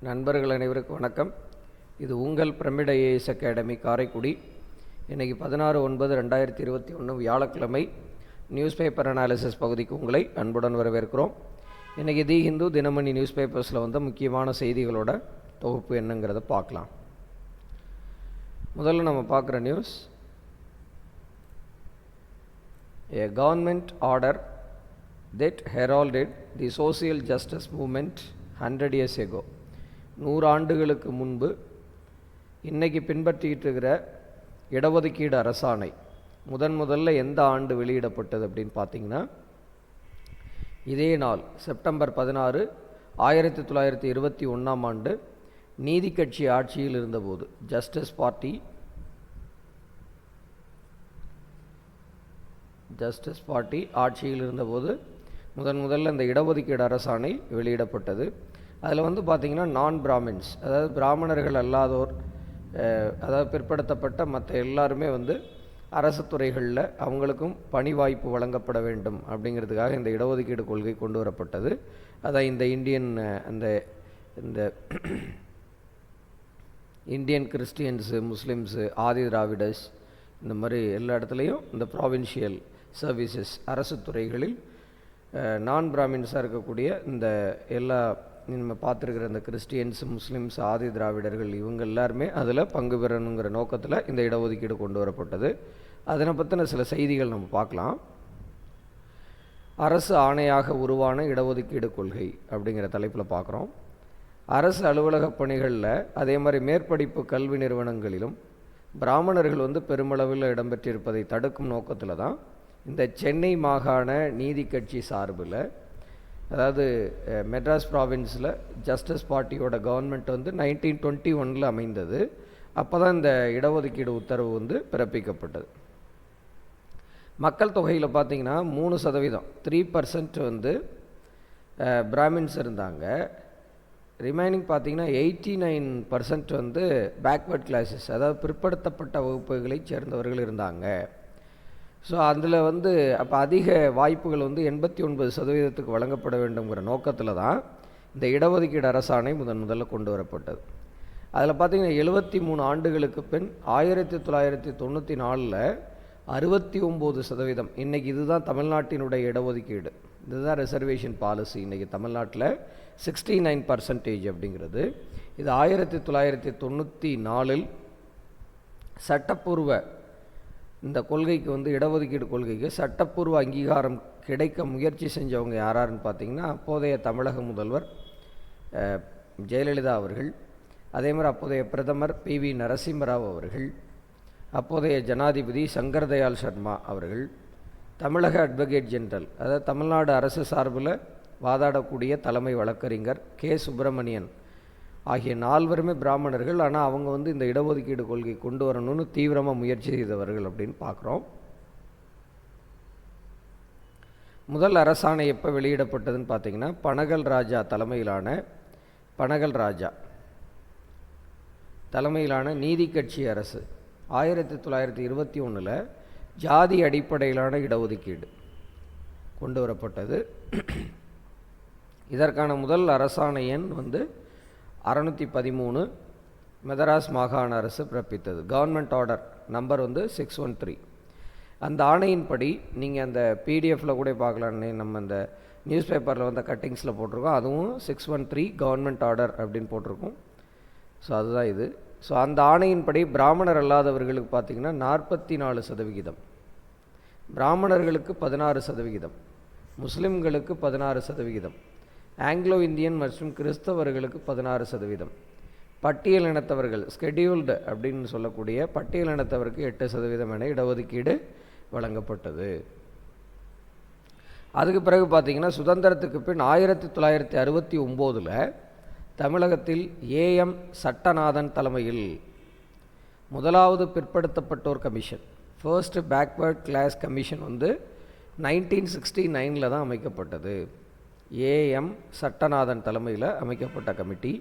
நண்பர்கள் அனைவருக்கும் வணக்கம். இது உங்கள் பிரமிட் ஐஏஎஸ் அகாடமி காரைக்குடி. இன்றைக்கி 16/9/2021 வியாழக்கிழமை நியூஸ் பேப்பர் அனாலிசிஸ் பகுதிக்கு உங்களை அன்புடன் வரவேற்கிறோம். இன்றைக்கி தி ஹிந்து தினமணி நியூஸ் பேப்பர்ஸில் வந்த முக்கியமான செய்திகளோட தொகுப்பு என்னங்கிறத பார்க்கலாம். முதல்ல நம்ம பார்க்குற news, a government order that heralded the social justice movement 100 years ago. 100 ஆண்டுகளுக்கு முன்பு இன்றைக்கி பின்பற்றிக்கிட்டு இருக்கிற இடஒதுக்கீடு அரசாணை முதல்ல எந்த ஆண்டு வெளியிடப்பட்டது அப்படின்னு பார்த்தீங்கன்னா, இதே நாள் செப்டம்பர் 16, 1921 ஆண்டு நீதி கட்சி ஆட்சியில் இருந்தபோது, ஜஸ்டிஸ் பார்ட்டி ஆட்சியில் இருந்தபோது முதல்ல இந்த இடஒதுக்கீடு அரசாணை வெளியிடப்பட்டது. அதில் பார்த்திங்கன்னா நான் பிராமின்ஸ், அதாவது பிராமணர்கள் அல்லாதோர், அதாவது பிற்படுத்தப்பட்ட மற்ற எல்லாருமே அரசு துறைகளில் அவங்களுக்கும் பணி வாய்ப்பு வழங்கப்பட வேண்டும் அப்படிங்கிறதுக்காக இந்த இடஒதுக்கீடு கொள்கை கொண்டு வரப்பட்டது. அதான் இந்த இந்தியன் கிறிஸ்டியன்ஸு, முஸ்லீம்ஸு, ஆதி திராவிடர்ஸ், இந்த மாதிரி எல்லா இடத்துலையும் இந்த ப்ராவின்ஷியல் சர்வீசஸ் அரசு துறைகளில் நான் பிராமின்ஸாக இருக்கக்கூடிய இந்த எல்லா நம்ம பார்த்துருக்கிற இந்த கிறிஸ்டியன்ஸ், முஸ்லீம்ஸ், ஆதி திராவிடர்கள் இவங்க எல்லாருமே அதில் பங்கு பெறணுங்கிற நோக்கத்தில் இந்த இடஒதுக்கீடு கொண்டு வரப்பட்டது. அதனை பற்றின சில செய்திகள் நம்ம பார்க்கலாம். அரசு ஆணையாக உருவான இடஒதுக்கீடு கொள்கை அப்படிங்கிற தலைப்பில் பார்க்குறோம். அரசு அலுவலக பணிகளில் அதே மாதிரி மேற்படிப்பு கல்வி நிறுவனங்களிலும் பிராமணர்கள் பெருமளவில் இடம்பெற்றிருப்பதை தடுக்கும் நோக்கத்தில் தான் இந்த சென்னை மாகாண நீதி கட்சி சார்பில், அதாவது மெட்ராஸ் ப்ராவின்ஸில் ஜஸ்டிஸ் பார்ட்டியோட கவர்மெண்ட் 1921 அமைந்தது. அப்போ தான் இந்த இடஒதுக்கீடு உத்தரவு பிறப்பிக்கப்பட்டது. மக்கள் தொகையில் பார்த்திங்கன்னா 3%, 3% பிராமின்ஸ் இருந்தாங்க. ரிமைனிங் பார்த்திங்கன்னா 89% பேக்வர்ட் கிளாஸஸ், அதாவது பிற்படுத்தப்பட்ட வகுப்புகளை சேர்ந்தவர்கள் இருந்தாங்க. ஸோ அதில் அப்போ அதிக வாய்ப்புகள் 89% வழங்கப்பட வேண்டுங்கிற நோக்கத்தில் தான் இந்த இடஒதுக்கீடு அரசாணை முதல்ல கொண்டு வரப்பட்டது. அதில் பார்த்திங்கன்னா 73 ஆண்டுகளுக்கு பின் 1994 69%. இன்றைக்கி இதுதான் தமிழ்நாட்டினுடைய இடஒதுக்கீடு, இதுதான் ரிசர்வேஷன் பாலிசி. இன்றைக்கி தமிழ்நாட்டில் 69% அப்படிங்கிறது. இது 1994 சட்டப்பூர்வ இந்த கொள்கைக்கு இடஒதுக்கீடு கொள்கைக்கு சட்டப்பூர்வ அங்கீகாரம் கிடைக்க முயற்சி செஞ்சவங்க யாராருன்னு பார்த்திங்கன்னா, அப்போதைய தமிழக முதல்வர் ஜெயலலிதா அவர்கள், அதே மாதிரி அப்போதைய பிரதமர் PV நரசிம்மராவ் அவர்கள், அப்போதைய ஜனாதிபதி சங்கர் தயாள் சர்மா அவர்கள், தமிழக அட்வொகேட் ஜெனரல், அதாவது தமிழ்நாடு அரசு சார்பில் வாதாடக்கூடிய தலைமை வழக்கறிஞர் K. சுப்பிரமணியன் ஆகிய 4 பிராமணர்கள். ஆனால் அவங்க இந்த இடஒதுக்கீடு கொள்கை கொண்டு வரணும்னு தீவிரமாக முயற்சி செய்தவர்கள் அப்படின்னு பார்க்குறோம். முதல் அரசாணை எப்போ வெளியிடப்பட்டதுன்னு பார்த்திங்கன்னா, பனகல் ராஜா தலைமையிலான நீதி கட்சி அரசு 1921 ஜாதி அடிப்படையிலான இடஒதுக்கீடு கொண்டு வரப்பட்டது. இதற்கான முதல் அரசாணை எண் 613 மெதராஸ் மாகாண அரசு பிறப்பித்தது. Government order number 613. அந்த ஆணையின்படி நீங்கள் அந்த பிடிஎஃப்பில் கூட பார்க்கலான்னு, நம்ம இந்த நியூஸ் பேப்பரில் கட்டிங்ஸில் போட்டிருக்கோம். அதுவும் 613 கவர்மெண்ட் ஆர்டர் அப்படின்னு போட்டிருக்கோம். ஸோ அதுதான் இது. ஸோ அந்த ஆணையின்படி பிராமணர் அல்லாதவர்களுக்கு பார்த்திங்கன்னா 44%, பிராமணர்களுக்கு 16%, முஸ்லிம்களுக்கு 16%, ஆங்கிலோ இந்தியன் மற்றும் கிறிஸ்தவர்களுக்கு 16%, பட்டியல் இனத்தவர்கள் ஸ்கெடியூல்டு அப்படின்னு சொல்லக்கூடிய பட்டியல் இனத்தவருக்கு 8% என இடஒதுக்கீடு வழங்கப்பட்டது. அதுக்கு பிறகு பார்த்திங்கன்னா, சுதந்திரத்துக்கு பின் 1969 தமிழகத்தில் AM சட்டநாதன் தலைமையில் முதலாவது பிற்படுத்தப்பட்டோர் commission, first backward class commission 1969 தான் அமைக்கப்பட்டது. AM சட்டநாதன் தலைமையில் அமைக்கப்பட்ட கமிட்டி.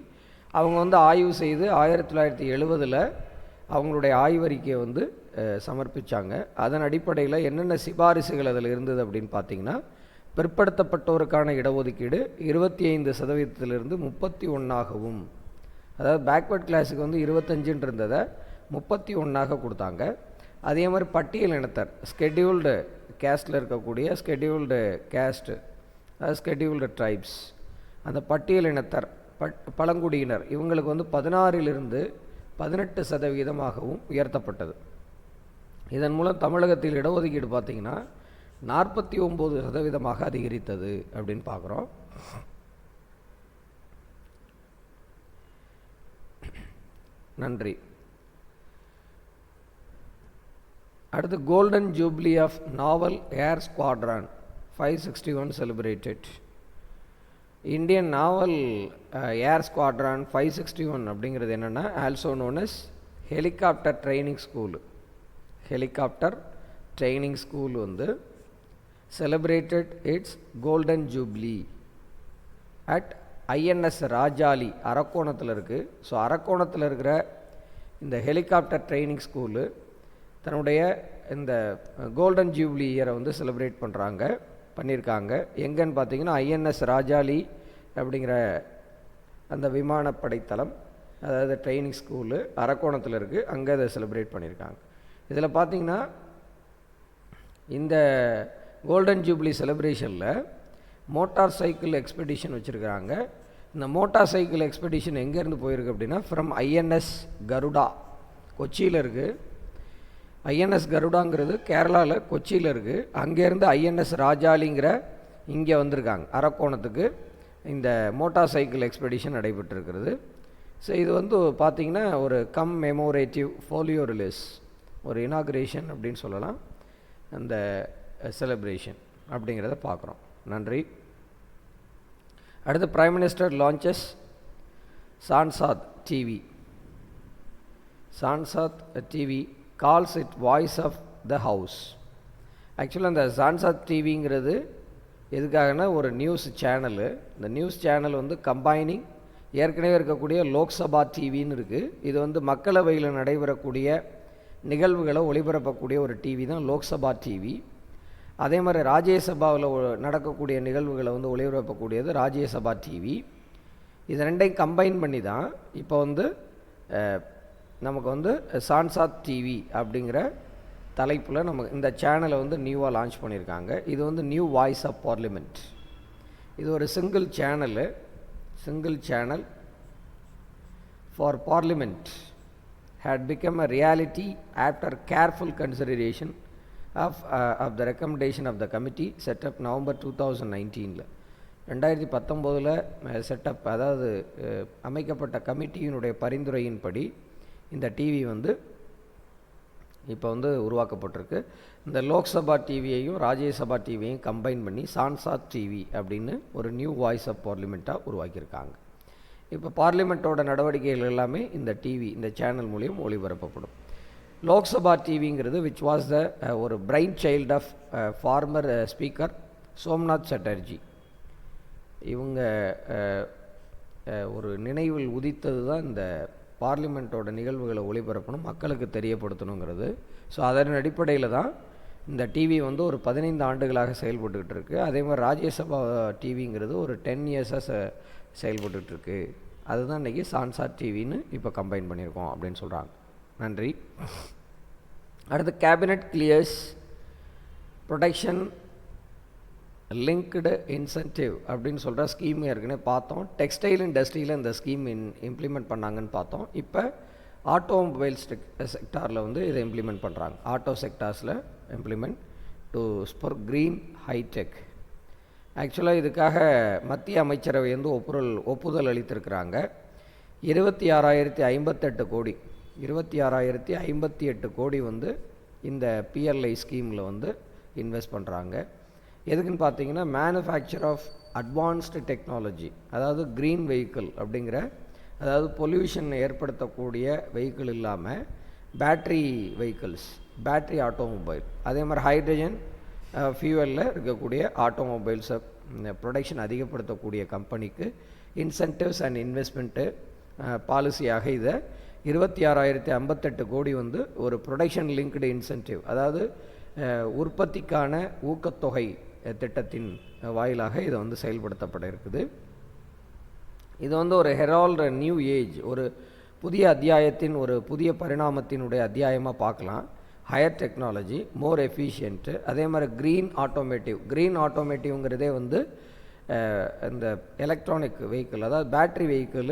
அவங்க ஆய்வு செய்து 1970 அவங்களுடைய ஆய்வறிக்கையை சமர்ப்பித்தாங்க. அதன் அடிப்படையில் என்னென்ன சிபாரிசுகள் அதில் இருந்தது அப்படின்னு பார்த்திங்கன்னா, பிற்படுத்தப்பட்டோருக்கான இடஒதுக்கீடு 25% 31%, அதாவது பேக்வர்ட் கிளாஸுக்கு வந்து 25 இருந்ததை 31 கொடுத்தாங்க. அதே மாதிரி பட்டியல் இனத்தர் ஸ்கெட்யூல்டு கேஸ்டில் இருக்கக்கூடிய ஸ்கெட்யூல்டு கேஸ்ட்டு, அதாவது ஸ்கெட்யூல்டு ட்ரைப்ஸ், அந்த பட்டியல் இனத்தர் பழங்குடியினர் இவங்களுக்கு வந்து 16 18% உயர்த்தப்பட்டது. இதன் மூலம் தமிழகத்தில் இடஒதுக்கீடு பார்த்திங்கன்னா 49% அதிகரித்தது அப்படின்னு பார்க்குறோம். நன்றி. அடுத்து golden jubilee of naval air squadron 561 celebrated. Indian naval air squadron 561 அப்படிங்கிறது என்னென்னா also known as helicopter training school. Helicopter training school வந்து celebrated its golden jubilee at INS Rajali, அரக்கோணத்தில் இருக்குது. ஸோ அரக்கோணத்தில் இருக்கிற இந்த ஹெலிகாப்டர் ட்ரைனிங் ஸ்கூலு தன்னுடைய இந்த கோல்டன் ஜூப்ளி இயரை வந்து செலிப்ரேட் பண்ணியிருக்காங்க. எங்கன்னு பார்த்தீங்கன்னா ஐஎன்எஸ் ராஜாலி அப்படிங்கிற அந்த விமானப்படைத்தளம், அதாவது ட்ரைனிங் ஸ்கூலு அரக்கோணத்தில் இருக்குது, அங்கே அதை செலிப்ரேட் பண்ணியிருக்காங்க. இதில் பார்த்திங்கன்னா இந்த கோல்டன் ஜூப்ளி செலிப்ரேஷனில் மோட்டார் சைக்கிள் எக்ஸ்பெடிஷன் வச்சுருக்கிறாங்க. இந்த மோட்டார் சைக்கிள் எக்ஸ்பெடிஷன் எங்கேருந்து போயிருக்கு அப்படின்னா ஃப்ரம் ஐஎன்எஸ் கருடா, கொச்சியில் இருக்குது. ஐஎன்எஸ் கருடாங்கிறது கேரளாவில் கொச்சியில் இருக்குது. அங்கேருந்து ஐஎன்எஸ் ராஜாலிங்கிற இங்கே வந்திருக்காங்க அரக்கோணத்துக்கு. இந்த மோட்டார் சைக்கிள் எக்ஸ்பெடிஷன் நடைபெற்றிருக்கிறது. ஸோ இது வந்து பார்த்திங்கன்னா ஒரு மெமோரேட்டிவ் ஃபோலியோ ரிலீஸ், ஒரு இனாக்ரேஷன் அப்படின்னு சொல்லலாம், அந்த செலிப்ரேஷன் அப்படிங்கிறத பார்க்குறோம். நன்றி. அடுத்து prime minister launches Sansad TV. Sansad TV calls it voice of the house. ஆக்சுவலாக அந்த சான்சாத் டிவிங்கிறது எதுக்காகனா ஒரு நியூஸ் சேனலு. இந்த நியூஸ் சேனல் வந்து கம்பைனிங் ஏற்கனவே இருக்கக்கூடிய லோக்சபா டிவின்னு இருக்குது. இது வந்து மக்களவையில் நடைபெறக்கூடிய நிகழ்வுகளை ஒளிபரப்பக்கூடிய ஒரு டிவி தான் லோக்சபா டிவி. அதே மாதிரி ராஜ்யசபாவில் நடக்கக்கூடிய நிகழ்வுகளை வந்து ஒளிபரப்பக்கூடியது ராஜ்யசபா டிவி. இது ரெண்டையும் கம்பைன் பண்ணி தான் இப்போ வந்து நமக்கு வந்து சான்சாத் டிவி அப்படிங்கிற தலைப்பில் நம்ம இந்த சேனலை வந்து நியூவாக லான்ச் பண்ணியிருக்காங்க. இது வந்து நியூ வாய்ஸ் ஆஃப் பார்லிமெண்ட். இது ஒரு single channel for parliament had become a reality after careful consideration of the recommendation of the committee set up November 2019. 2019 setup, அதாவது அமைக்கப்பட்ட கமிட்டியினுடைய பரிந்துரையின்படி இந்த டிவி வந்து இப்போ வந்து உருவாக்கப்பட்டிருக்கு. இந்த லோக்சபா டிவியையும் ராஜ்யசபா டிவியையும் கம்பைன் பண்ணி சான்சாத் டிவி அப்படின்னு ஒரு நியூ வாய்ஸ் ஆஃப் பார்லிமெண்ட்டாக உருவாக்கியிருக்காங்க. இப்போ பார்லிமெண்ட்டோட நடவடிக்கைகள் எல்லாமே இந்த டிவி, இந்த சேனல் மூலியம் ஒளிபரப்பப்படும். லோக்சபா டிவிங்கிறது விச் வாஸ் த ஒரு brain child of former speaker Somnath Chatterjee. இவங்க ஒரு நினைவில் உதித்தது தான் இந்த பார்லிமெண்ட்டோட நிகழ்வுகளை ஒளிபரப்பணும், மக்களுக்கு தெரியப்படுத்தணுங்கிறது. ஸோ அதன் அடிப்படையில் தான் இந்த டிவி வந்து ஒரு 15 ஆண்டுகளாக செயல்பட்டுக்கிட்டு இருக்குது. அதே மாதிரி ராஜ்யசபா டிவிங்கிறது ஒரு 10 இயர்ஸாக செயல்பட்டுருக்கு. அதுதான் இன்றைக்கி சான்சாத் டிவின்னு இப்போ கம்பைன் பண்ணியிருக்கோம் அப்படின்னு சொல்கிறாங்க. நன்றி. அடுத்து cabinet clears protection linked incentive அப்படின்னு சொல்கிற ஸ்கீம் ஏற்கனவே பார்த்தோம். டெக்ஸ்டைல் இண்டஸ்ட்ரியில் இந்த ஸ்கீம் இம்ப்ளிமெண்ட் பண்ணாங்கன்னு பார்த்தோம். இப்போ ஆட்டோமொபைல் செக்டாரில் வந்து இதை இம்ப்ளிமெண்ட் பண்ணுறாங்க. ஆட்டோ செக்டார்ஸில் implement to spur green hitech. ஆக்சுவலாக இதுக்காக மத்திய அமைச்சரவை வந்து ஒப்புதல் அளித்திருக்கிறாங்க. 26,058 கோடி வந்து இந்த பிஎல்ஐ ஸ்கீமில் வந்து இன்வெஸ்ட் பண்ணுறாங்க. எதுக்குன்னு பார்த்தீங்கன்னா மேனுஃபேக்சர் ஆஃப் அட்வான்ஸ்டு டெக்னாலஜி, அதாவது க்ரீன் வெஹிக்கிள் அப்படிங்கிற, அதாவது பொல்யூஷன் ஏற்படுத்தக்கூடிய வெஹிக்கிள் இல்லாமல் பேட்ரி வெஹிக்கிள்ஸ், பேட்ரி ஆட்டோமொபைல், அதே மாதிரி ஹைட்ரஜன் ஃபியூவலில் இருக்கக்கூடிய ஆட்டோமொபைல்ஸை ப்ரொடக்ஷன் அதிகப்படுத்தக்கூடிய கம்பெனிக்கு இன்சென்டிவ்ஸ் அண்ட் இன்வெஸ்ட்மெண்ட்டு பாலிசியாக இதை 26,058 கோடி வந்து ஒரு ப்ரொடக்ஷன் லிங்க்டு இன்சென்டிவ், அதாவது உற்பத்திக்கான ஊக்கத்தொகை திட்டத்தின் வாயிலாக இதை வந்து செயல்படுத்தப்பட இருக்குது. இது வந்து ஒரு ஹெரால்ட் நியூ ஏஜ், ஒரு புதிய அத்தியாயத்தின் ஒரு புதிய பரிணாமத்தினுடைய அத்தியாயமாக பார்க்கலாம். ஹையர் டெக்னாலஜி, மோர் எஃபிஷியன்ட்டு, அதே மாதிரி க்ரீன் ஆட்டோமேட்டிவ்ங்கிறதே வந்து இந்த எலக்ட்ரானிக் வெஹிக்கிள், அதாவது பேட்ரி வெஹிக்கிள்,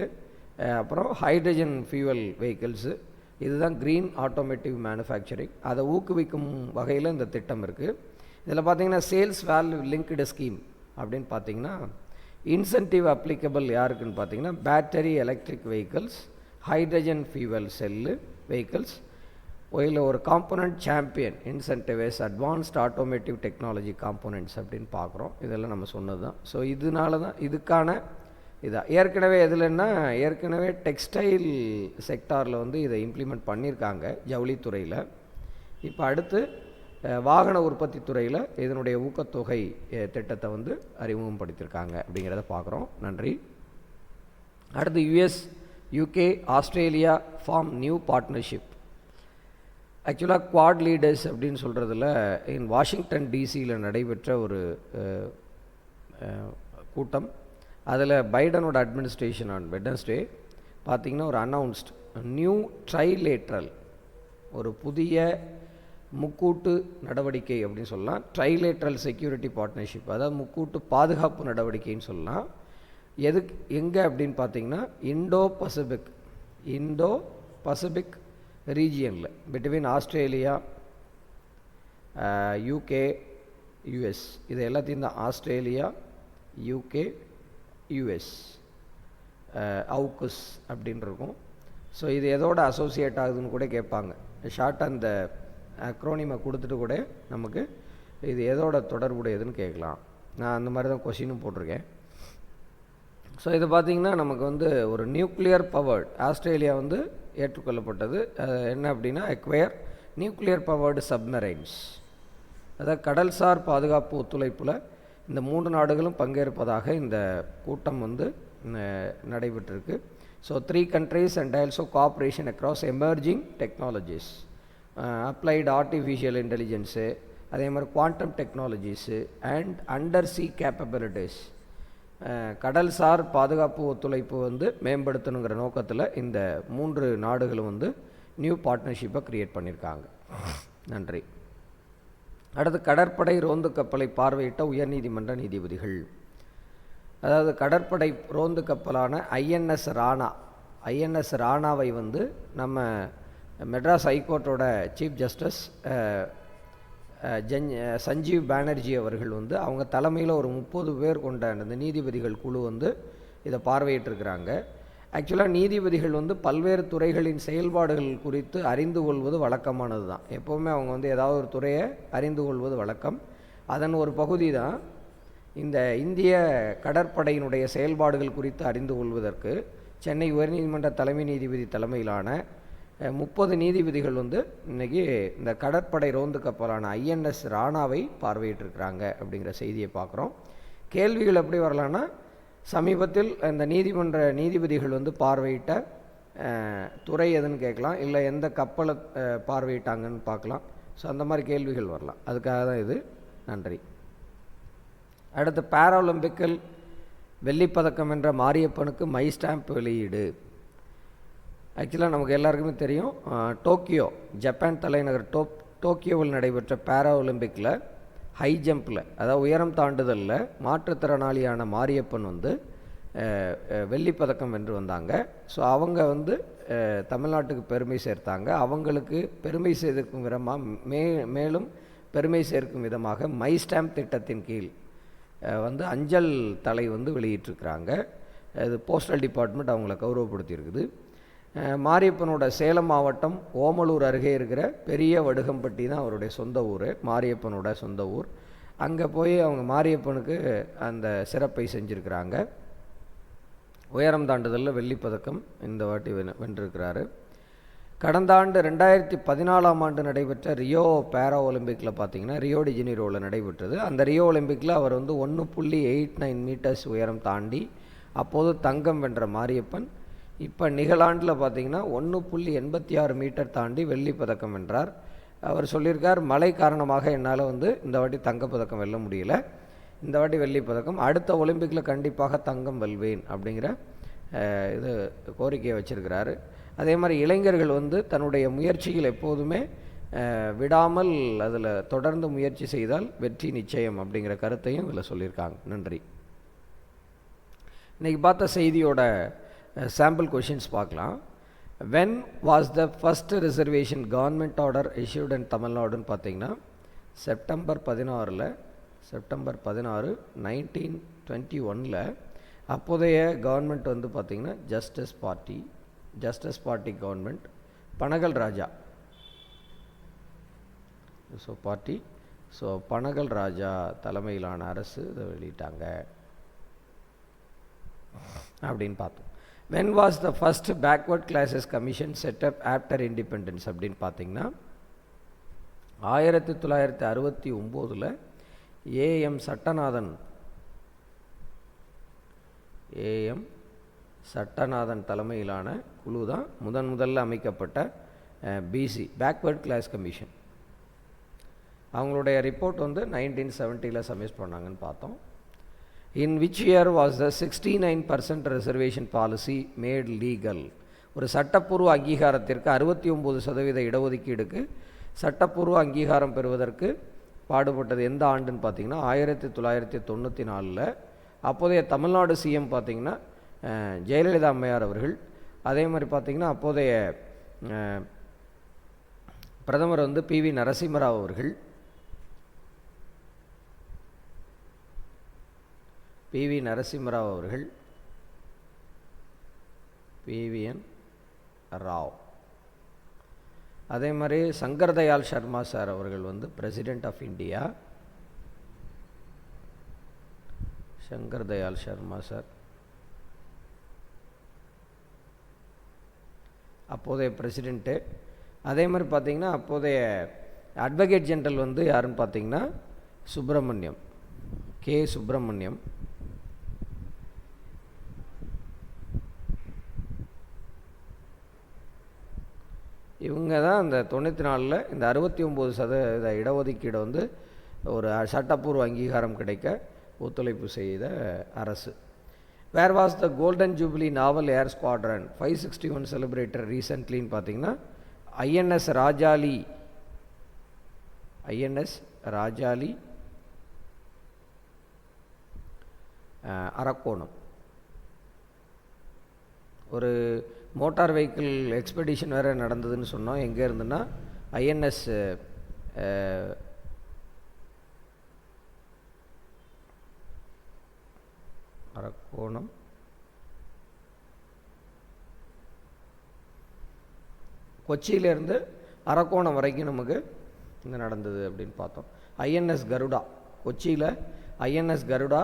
அப்புறம் ஹைட்ரஜன் ஃபியூவல் வெஹிக்கிள்ஸு, இதுதான் க்ரீன் ஆட்டோமேட்டிவ் மேனுஃபேக்சரிங். அதை ஊக்குவிக்கும் வகையில் இந்த திட்டம் இருக்குது. இதில் பார்த்திங்கன்னா சேல்ஸ் வேல்யூ லிங்க்டு ஸ்கீம் அப்படின்னு பார்த்திங்கன்னா இன்சென்டிவ் அப்ளிகபிள் யாருக்குன்னு பார்த்திங்கன்னா battery electric vehicles, hydrogen fuel cell vehicles, இல்லை ஒரு component champion incentive is advanced automotive technology components அப்படின்னு பார்க்குறோம். இதெல்லாம் நம்ம சொன்னது தான். ஸோ இதனால தான் இதுக்கான இதான் ஏற்கனவே ஏற்கனவே டெக்ஸ்டைல் செக்டாரில் வந்து இதை இம்ப்ளிமெண்ட் பண்ணியிருக்காங்க, ஜவுளித்துறையில். இப்போ அடுத்து வாகன உற்பத்தி துறையில் இதனுடைய ஊக்கத்தொகை திட்டத்தை வந்து அறிமுகப்படுத்தியிருக்காங்க அப்படிங்கிறத பார்க்குறோம். நன்றி. அடுத்து US, UK, Australia form new partnership. ஆக்சுவலாக குவாட் லீடர்ஸ் அப்படின்னு சொல்கிறதுல வாஷிங்டன் டிசியில் நடைபெற்ற ஒரு கூட்டம். அதில் பைடனோட அட்மினிஸ்ட்ரேஷன் ஆன் வெட்னஸ்டே பார்த்திங்கன்னா ஒரு அனௌன்ஸ்ட் நியூ ட்ரைலேட்ரல், ஒரு புதிய முக்கூட்டு நடவடிக்கை அப்படின்னு சொல்லலாம். ட்ரைலேட்ரல் செக்யூரிட்டி பார்ட்னர்ஷிப், அதாவது முக்கூட்டு பாதுகாப்பு நடவடிக்கைன்னு சொல்லலாம். எங்கே அப்படின்னு பார்த்தீங்கன்னா இண்டோ பசிபிக் ரீஜியனில் பிட்வீன் ஆஸ்திரேலியா, UK, US, இது எல்லாத்தையும் தான் ஆஸ்திரேலியா, UK, US, AUKUS அப்படின்னு இருக்கும். ஸோ இது எதோட அசோசியேட் ஆகுதுன்னு கூட கேட்பாங்க. ஷார்ட்டாக அந்த அக்ரோனிமை கொடுத்துட்டு கூட நமக்கு இது எதோட தொடர்புடையதுன்னு கேட்கலாம். நான் அந்த மாதிரி தான் கொஷினும் போட்டிருக்கேன். ஸோ இது பார்த்திங்கன்னா நமக்கு வந்து ஒரு நியூக்ளியர் பவர்டு, ஆஸ்திரேலியா வந்து ஏற்றுக்கொள்ளப்பட்டது. என்ன அப்படின்னா எக்வயர் நியூக்ளியர் பவர்டு சப்மரைன்ஸ், அதாவது கடல்சார் பாதுகாப்பு ஒத்துழைப்பில் இந்த 3 நாடுகளும் பங்கேற்பதாக இந்த கூட்டம் வந்து நடைபெற்றிருக்கு. So 3 countries and also cooperation across emerging technologies, applied artificial intelligence, அதே மாதிரி quantum technologies and under C capabilities, கடல்சார் பாதுகாப்பு ஒத்துழைப்பு வந்து மேம்படுத்தணுங்கிற நோக்கத்தில் இந்த 3 நாடுகளும் வந்து நியூ பார்ட்னர்ஷிப்பை க்ரியேட் பண்ணியிருக்காங்க. நன்றி. அடுத்து கடற்படை ரோந்து கப்பலை பார்வையிட்ட உயர்நீதிமன்ற நீதிபதிகள். அதாவது கடற்படை ரோந்து கப்பலான ஐஎன்எஸ் ராணாவை வந்து நம்ம மெட்ராஸ் ஹைகோர்ட்டோட சீஃப் ஜஸ்டிஸ் சஞ்சீவ் பானர்ஜி அவர்கள் வந்து அவங்க தலைமையில் ஒரு 30 பேர் கொண்ட அந்த நீதிபதிகள் குழு வந்து இதை பார்வையிட்டிருக்கிறாங்க. ஆக்சுவலாக நீதிபதிகள் வந்து பல்வேறு துறைகளின் செயல்பாடுகள் குறித்து அறிந்து கொள்வது வழக்கமானது தான். எப்போவுமே அவங்க வந்து ஏதாவது ஒரு துறையை அறிந்து கொள்வது வழக்கம். அதன் ஒரு பகுதி தான் இந்த இந்திய கடற்படையினுடைய செயல்பாடுகள் குறித்து அறிந்து கொள்வதற்கு சென்னை உயர்நீதிமன்ற தலைமை நீதிபதி தலைமையிலான 30 நீதிபதிகள் வந்து இன்றைக்கி இந்த கடற்படை ரோந்து கப்பலான ஐஎன்எஸ் ராணாவை பார்வையிட்டிருக்கிறாங்க அப்படிங்கிற செய்தியை பார்க்குறோம். கேள்விகள் எப்படி வரலான்னா, சமீபத்தில் இந்த நீதிபதிகள் வந்து பார்வையிட்ட துறை எதுன்னு கேட்கலாம், இல்லை எந்த கப்பலை பார்வையிட்டாங்கன்னு பார்க்கலாம். ஸோ அந்த மாதிரி கேள்விகள் வரலாம், அதுக்காக தான் இது. நன்றி. அடுத்து பாராலிம்பிக்கில் வெள்ளிப்பதக்கம் வென்ற மாரியப்பனுக்கு மை ஸ்டாம்ப் வெளியீடு. ஆக்சுவலாக நமக்கு எல்லாருக்குமே தெரியும், டோக்கியோ ஜப்பான் தலைநகர் டோக்கியோவில் நடைபெற்ற பாரா ஒலிம்பிக்கில் ஹை ஜம்பில், அதாவது உயரம் தாண்டுதலில் மாற்றுத்திறனாளியான மாரியப்பன் வந்து வெள்ளிப்பதக்கம் வென்று வந்தாங்க. ஸோ அவங்க வந்து தமிழ்நாட்டுக்கு பெருமை சேர்த்தாங்க. அவங்களுக்கு பெருமை சேர்க்கும் விதமாக மேலும் பெருமை சேர்க்கும் விதமாக மை ஸ்டாம்ப் திட்டத்தின் கீழ் வந்து அஞ்சல் தலை வந்து வெளியிட்டிருக்கிறாங்க. இது போஸ்டல் டிபார்ட்மெண்ட் அவங்கள கௌரவப்படுத்தியிருக்குது. மாரியப்பனோட சேலம் மாவட்டம் ஓமலூர் அருகே இருக்கிற பெரிய வடுகம்பட்டி தான் அவருடைய சொந்த ஊர், மாரியப்பனோட சொந்த ஊர். அங்கே போய் அவங்க மாரியப்பனுக்கு அந்த சிறப்பை செஞ்சுருக்கிறாங்க. உயரம் தாண்டுதலில் வெள்ளிப்பதக்கம் இந்த வாட்டி வென்றிருக்கிறாரு. கடந்த ஆண்டு 2014 நடைபெற்ற ரியோ பேரா ஒலிம்பிக்கில் பார்த்திங்கன்னா ரியோ டி ஜெனீரோவில் நடைபெற்றது. அந்த ரியோ ஒலிம்பிக்கில் அவர் வந்து 1.89 மீட்டர்ஸ் உயரம் தாண்டி அப்போது தங்கம் வென்ற மாரியப்பன் இப்போ நிகழாண்டில் பார்த்திங்கன்னா 1.86 மீட்டர் தாண்டி வெள்ளிப்பதக்கம் வென்றார். அவர் சொல்லியிருக்கார், மழை காரணமாக என்னால் வந்து இந்த வாட்டி தங்கப்பதக்கம் வெல்ல முடியல, இந்த வாட்டி வெள்ளிப்பதக்கம், அடுத்த ஒலிம்பிக்கில் கண்டிப்பாக தங்கம் வெல்வேன் அப்படிங்கிற இது கோரிக்கையை வச்சுருக்கிறாரு. அதே மாதிரி இளைஞர்கள் வந்து தன்னுடைய முயற்சிகள் எப்போதுமே விடாமல் அதில் தொடர்ந்து முயற்சி செய்தால் வெற்றி நிச்சயம் அப்படிங்கிற கருத்தையும் இதில் சொல்லியிருக்காங்க. நன்றி. இன்றைக்கி பார்த்த செய்தியோட சாம்பிள் கொஷின்ஸ் பார்க்கலாம். When was the first reservation government order issued இன் தமிழ்நாடுன்னு பார்த்தீங்கன்னா செப்டம்பர் 16 1921. அப்போதைய கவர்மெண்ட் வந்து பார்த்திங்கன்னா ஜஸ்டிஸ் பார்ட்டி கவர்மெண்ட், பனகல் ராஜா பனகல் ராஜா தலைமையிலான அரசு இதை வெளியிட்டாங்க அப்படின்னு பார்த்தோம். When was the first backward classes commission setup after independence அப்படின்னு பார்த்தீங்கன்னா 1969 ஏஎம் சட்டநாதன் தலைமையிலான குழு தான் முதல்ல அமைக்கப்பட்ட பிசி பேக்வர்ட் கிளாஸ் கமிஷன். அவங்களுடைய ரிப்போர்ட் வந்து 1970 சப்மிட் பண்ணாங்கன்னு பார்த்தோம். In which year was the 69% reservation policy made legal? ஒரு சட்டப்பூர்வ அங்கீகாரத்திற்கு 69% இடஒதுக்கீடுக்கு சட்டப்பூர்வ அங்கீகாரம் பெறுவதற்கு பாடுபட்டது எந்த ஆண்டுன்னு பார்த்தீங்கன்னா 1994. அப்போதைய தமிழ்நாடு சிஎம் பார்த்திங்கன்னா ஜெயலலிதா அம்மையார் அவர்கள். அதே மாதிரி பார்த்திங்கன்னா அப்போதைய பிரதமர் வந்து பிவி நரசிம்மராவ் அவர்கள். பிவிஎன் ராவ். அதே மாதிரி சங்கர் தயாள் சர்மா சார் அவர்கள் வந்து president of India. Shankar Dayal Sharma sir அப்போதைய பிரசிடெண்ட்டு. அதே மாதிரி பார்த்திங்கன்னா அப்போதைய அட்வொகேட் ஜெனரல் வந்து யாருன்னு பார்த்தீங்கன்னா கே சுப்பிரமணியம். இவங்க தான் அந்த 94 இந்த 69% இடஒதுக்கீடு வந்து ஒரு சட்டப்பூர்வ அங்கீகாரம் கிடைக்க ஒத்துழைப்பு செய்த அரசு. Where was the golden jubilee naval air squadron 561 celebrated ரீசென்ட்லின்னு பார்த்தீங்கன்னா ஐஎன்எஸ் ராஜாலி அரக்கோணம். ஒரு மோட்டார் வெஹிக்கிள் எக்ஸ்பெடிஷன் வேறு நடந்ததுன்னு சொன்னோம். எங்கே இருந்துன்னா ஐஎன்எஸ் அரக்கோணம் கொச்சியிலேருந்து அரக்கோணம் வரைக்கும் நமக்கு இந்த நடந்தது அப்படின்னு பார்த்தோம். ஐஎன்எஸ் கருடா கொச்சியில் ஐஎன்எஸ் கருடா,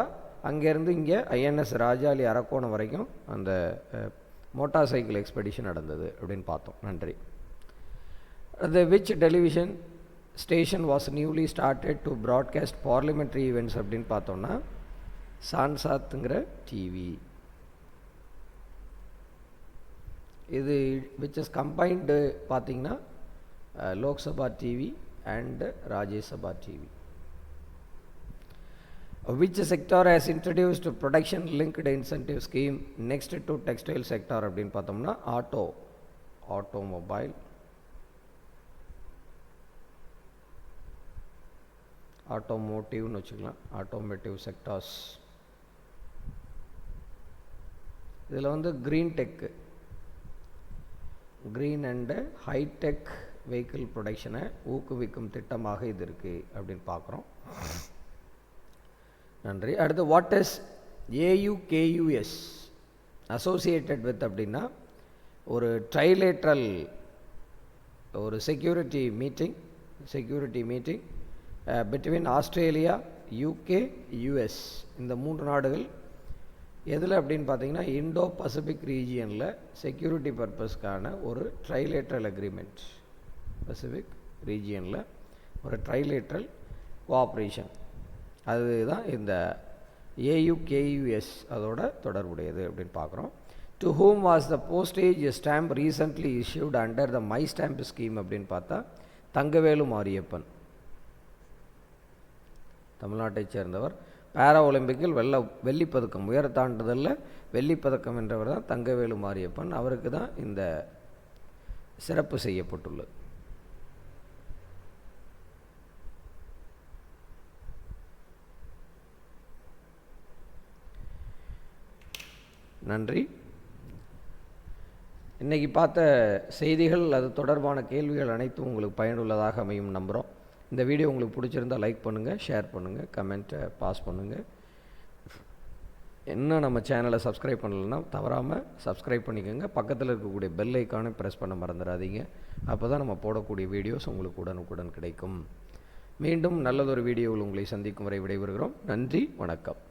அங்கேருந்து இங்கே ஐஎன்எஸ் ராஜாலி அரக்கோணம் வரைக்கும் அந்த மோட்டார் சைக்கிள் எக்ஸ்பெடிஷன் நடந்தது அப்படின்னு பார்த்தோம். நன்றி. Which television station was newly started to broadcast parliamentary events அப்படின்னு பார்த்தோம்னா சான்சாத்துங்கிற டிவி. இது விச் இஸ் கம்பைன்டு பார்த்திங்கன்னா Lok Sabha TV and Rajya Sabha TV. Which sector has introduced production linked incentive scheme next to textile sector அப்படின்னு பார்த்தோம்னா ஆட்டோமொபைல், ஆட்டோமோட்டிவ்னு வச்சுக்கலாம், ஆட்டோமோட்டிவ் செக்டார்ஸ். இதில் வந்து green and hitech vehicle ப்ரொடக்ஷனை ஊக்குவிக்கும் திட்டமாக இது இருக்குது அப்படின்னு பார்க்குறோம். நன்றி. அடுத்து what is AUKUS associated with அப்படின்னா ஒரு ட்ரைலேட்ரல் ஒரு security meeting between Australia, UK, US இந்த 3 நாடுகள் எதில் அப்படின்னு பார்த்தீங்கன்னா இண்டோ பசிபிக் ரீஜியனில் செக்யூரிட்டி பர்பஸ்க்கான ஒரு ட்ரைலேட்ரல் அக்ரிமெண்ட். பசிபிக் ரீஜியனில் ஒரு ட்ரைலேட்ரல் கோஆப்ரேஷன், அதுதான் இந்த AUKUS அதோட தொடர்புடையது அப்படின்னு பார்க்குறோம். To whom was the postage stamp recently issued under the my stamp scheme அப்படின்னு பார்த்தா தங்கவேலு மாரியப்பன், தமிழ்நாட்டைச் சேர்ந்தவர். பாரா ஒலிம்பிக்கில் வெள்ளிப்பதக்கம் உயர தாண்டுதலில் வெள்ளிப்பதக்கம் வென்றவர் தான் தங்கவேலு மாரியப்பன். அவருக்கு தான் இந்த சிறப்பு செய்யப்பட்டுள்ளது. நன்றி. இன்றைக்கி பார்த்த செய்திகள் அது தொடர்பான கேள்விகள் அனைத்தும் உங்களுக்கு பயனுள்ளதாக அமையும் நம்புகிறோம். இந்த வீடியோ உங்களுக்கு பிடிச்சிருந்தால் லைக் பண்ணுங்கள், ஷேர் பண்ணுங்கள், கமெண்ட்டை பாஸ் பண்ணுங்கள். இன்னும் நம்ம சேனலை சப்ஸ்கிரைப் பண்ணலைன்னா தவறாமல் சப்ஸ்கிரைப் பண்ணிக்கோங்க. பக்கத்தில் இருக்கக்கூடிய பெல் ஐக்கானை ப்ரெஸ் பண்ண மறந்துடாதீங்க. அப்போ தான் நம்ம போடக்கூடிய வீடியோஸ் உங்களுக்கு உடனுக்குடன் கிடைக்கும். மீண்டும் நல்லதொரு வீடியோவில் உங்களை சந்திக்கும் வரை விடைபெறுகிறோம். நன்றி, வணக்கம்.